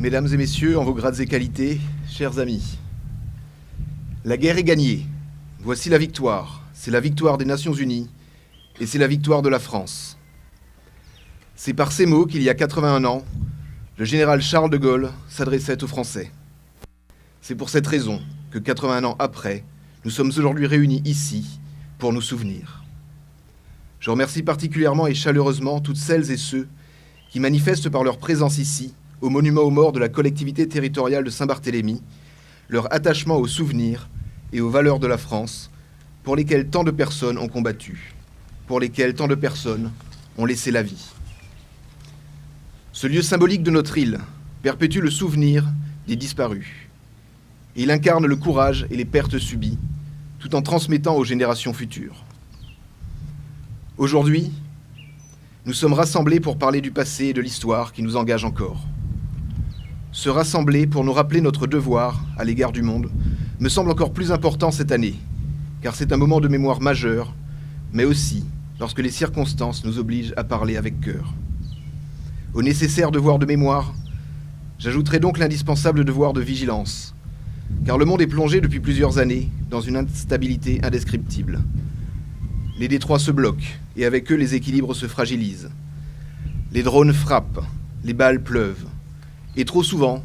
mesdames et messieurs, en vos grades et qualités, chers amis. La guerre est gagnée. Voici la victoire. C'est la victoire des Nations Unies et c'est la victoire de la France. C'est par ces mots qu'il y a 81 ans, le général Charles de Gaulle s'adressait aux Français. C'est pour cette raison que 81 ans après, nous sommes aujourd'hui réunis ici pour nous souvenir. Je remercie particulièrement et chaleureusement toutes celles et ceux qui manifestent par leur présence ici, au monument aux morts de la collectivité territoriale de Saint-Barthélemy, leur attachement aux souvenirs et aux valeurs de la France, pour lesquels tant de personnes ont combattu, pour lesquels tant de personnes ont laissé la vie. Ce lieu symbolique de notre île perpétue le souvenir des disparus. Et il incarne le courage et les pertes subies, tout en transmettant aux générations futures. Aujourd'hui, nous sommes rassemblés pour parler du passé et de l'histoire qui nous engage encore. Se rassembler pour nous rappeler notre devoir à l'égard du monde me semble encore plus important cette année, car c'est un moment de mémoire majeur, mais aussi lorsque les circonstances nous obligent à parler avec cœur. Au nécessaire devoir de mémoire, j'ajouterai donc l'indispensable devoir de vigilance, car le monde est plongé depuis plusieurs années dans une instabilité indescriptible. Les détroits se bloquent, et avec eux les équilibres se fragilisent. Les drones frappent, les balles pleuvent, et trop souvent,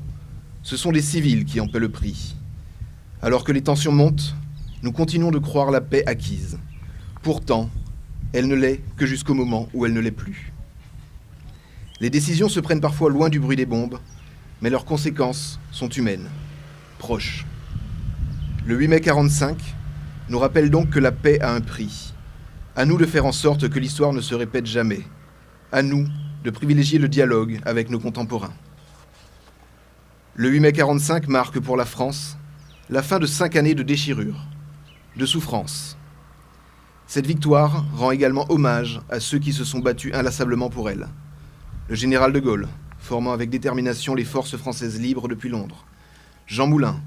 ce sont des civils qui en paient le prix. Alors que les tensions montent, nous continuons de croire la paix acquise. Pourtant, elle ne l'est que jusqu'au moment où elle ne l'est plus. Les décisions se prennent parfois loin du bruit des bombes, mais leurs conséquences sont humaines, proches. Le 8 mai 1945 nous rappelle donc que la paix a un prix. À nous de faire en sorte que l'histoire ne se répète jamais. À nous de privilégier le dialogue avec nos contemporains. Le 8 mai 1945 marque pour la France la fin de 5 années de déchirure, de souffrance. Cette victoire rend également hommage à ceux qui se sont battus inlassablement pour elle. Le général de Gaulle, formant avec détermination les forces françaises libres depuis Londres. Jean Moulin,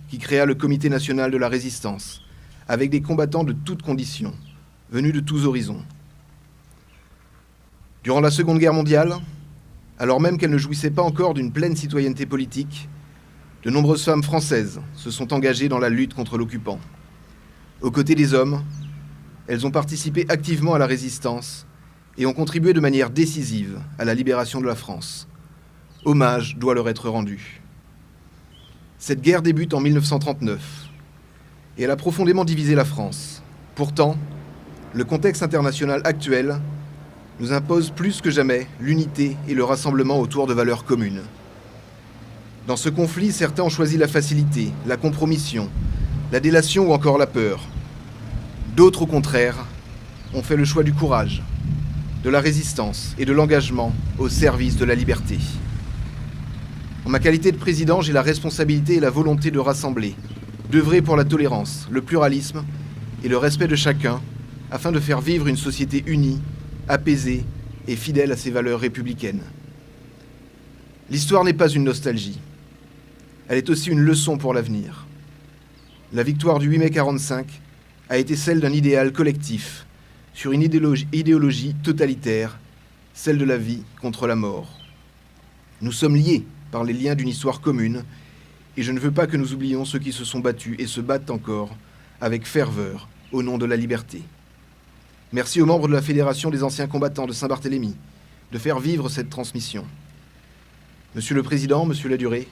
qui créa le Comité national de la résistance, avec des combattants de toutes conditions, venus de tous horizons. Durant la Seconde Guerre mondiale, alors même qu'elle ne jouissait pas encore d'une pleine citoyenneté politique, de nombreuses femmes françaises se sont engagées dans la lutte contre l'occupant. Aux côtés des hommes, elles ont participé activement à la résistance et ont contribué de manière décisive à la libération de la France. Hommage doit leur être rendu. Cette guerre débute en 1939 et elle a profondément divisé la France. Pourtant, le contexte international actuel nous impose plus que jamais l'unité et le rassemblement autour de valeurs communes. Dans ce conflit, certains ont choisi la facilité, la compromission, la délation ou encore la peur. D'autres, au contraire, ont fait le choix du courage, de la résistance et de l'engagement au service de la liberté. En ma qualité de président, j'ai la responsabilité et la volonté de rassembler, d'œuvrer pour la tolérance, le pluralisme et le respect de chacun, afin de faire vivre une société unie, apaisée et fidèle à ses valeurs républicaines. L'histoire n'est pas une nostalgie. Elle est aussi une leçon pour l'avenir. La victoire du 8 mai 1945 a été celle d'un idéal collectif sur une idéologie totalitaire, celle de la vie contre la mort. Nous sommes liés par les liens d'une histoire commune et je ne veux pas que nous oublions ceux qui se sont battus et se battent encore avec ferveur au nom de la liberté. Merci aux membres de la Fédération des anciens combattants de Saint-Barthélemy de faire vivre cette transmission. Monsieur le Président, Monsieur Ladurée,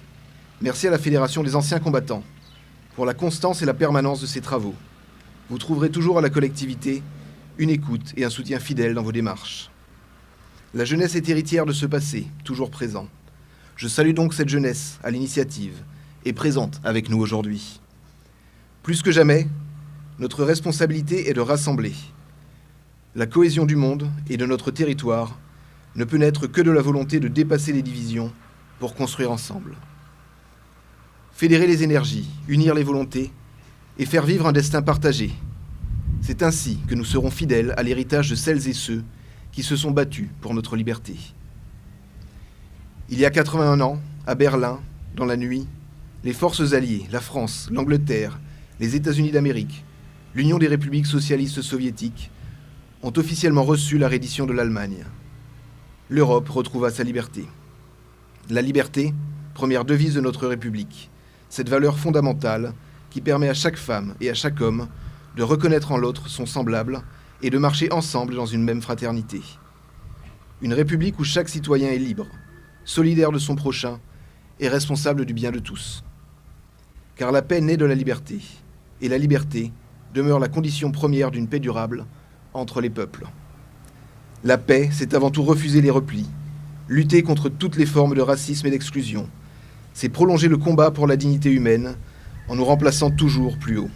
merci à la Fédération des anciens combattants pour la constance et la permanence de ces travaux. Vous trouverez toujours à la collectivité une écoute et un soutien fidèle dans vos démarches. La jeunesse est héritière de ce passé, toujours présent. Je salue donc cette jeunesse à l'initiative et présente avec nous aujourd'hui. Plus que jamais, notre responsabilité est de rassembler. La cohésion du monde et de notre territoire ne peut naître que de la volonté de dépasser les divisions pour construire ensemble. Fédérer les énergies, unir les volontés et faire vivre un destin partagé. C'est ainsi que nous serons fidèles à l'héritage de celles et ceux qui se sont battus pour notre liberté. Il y a 81 ans, à Berlin, dans la nuit, les forces alliées, la France, l'Angleterre, les États-Unis d'Amérique, l'Union des républiques socialistes soviétiques, ont officiellement reçu la reddition de l'Allemagne. L'Europe retrouva sa liberté. La liberté première devise de notre République, cette valeur fondamentale qui permet à chaque femme et à chaque homme de reconnaître en l'autre son semblable et de marcher ensemble dans une même fraternité. Une République où chaque citoyen est libre, solidaire de son prochain et responsable du bien de tous. Car la paix naît de la liberté, et la liberté demeure la condition première d'une paix durable entre les peuples. La paix, c'est avant tout refuser les replis, lutter contre toutes les formes de racisme et d'exclusion. C'est prolonger le combat pour la dignité humaine en nous remplaçant toujours plus haut.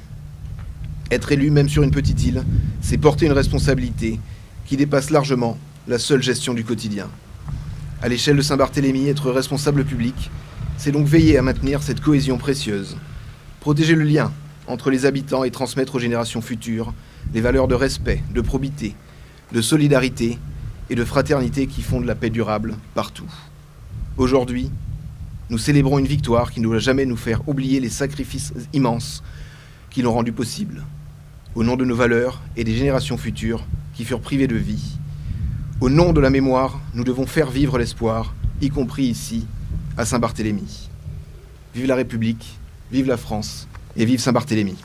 Être élu, même sur une petite île, c'est porter une responsabilité qui dépasse largement la seule gestion du quotidien. À l'échelle de Saint-Barthélemy, être responsable public, c'est donc veiller à maintenir cette cohésion précieuse, protéger le lien entre les habitants et transmettre aux générations futures les valeurs de respect, de probité, de solidarité et de fraternité qui fondent la paix durable partout. Aujourd'hui, nous célébrons une victoire qui ne doit jamais nous faire oublier les sacrifices immenses qui l'ont rendu possible, au nom de nos valeurs et des générations futures qui furent privées de vie. Au nom de la mémoire, nous devons faire vivre l'espoir, y compris ici, à Saint-Barthélemy. Vive la République, vive la France et vive Saint-Barthélemy.